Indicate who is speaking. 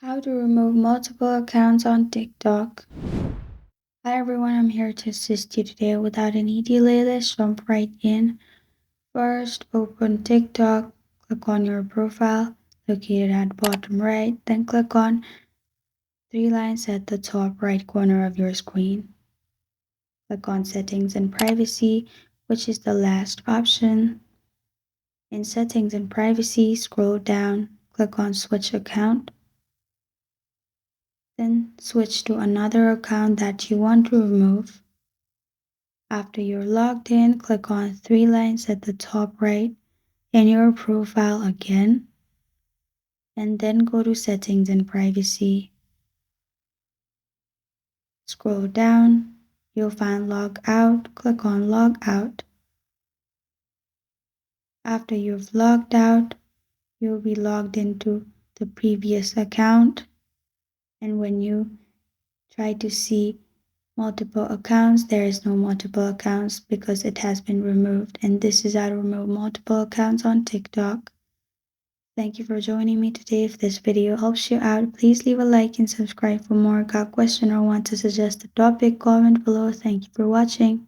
Speaker 1: How to remove multiple accounts on TikTok. Hi everyone, I'm here to assist you today without any delay. Let's jump right in. First, open TikTok, click on your profile located at bottom right, then click on three lines at the top right corner of your screen. Click on Settings and Privacy, which is the last option. In Settings and Privacy, scroll down, click on Switch Account. Then switch to another account that you want to remove. After you're logged in, click on three lines at the top right in your profile again, and then go to Settings and Privacy. Scroll down, you'll find Log Out. Click on Log Out. After you've logged out, you'll be logged into the previous account, and when you try to see multiple accounts, there is no multiple accounts because it has been removed, and this is how to remove multiple accounts on TikTok. Thank you for joining me today. If this video helps you out, please leave a like and subscribe for more. Got a question or want to suggest a topic? Comment below. Thank you for watching.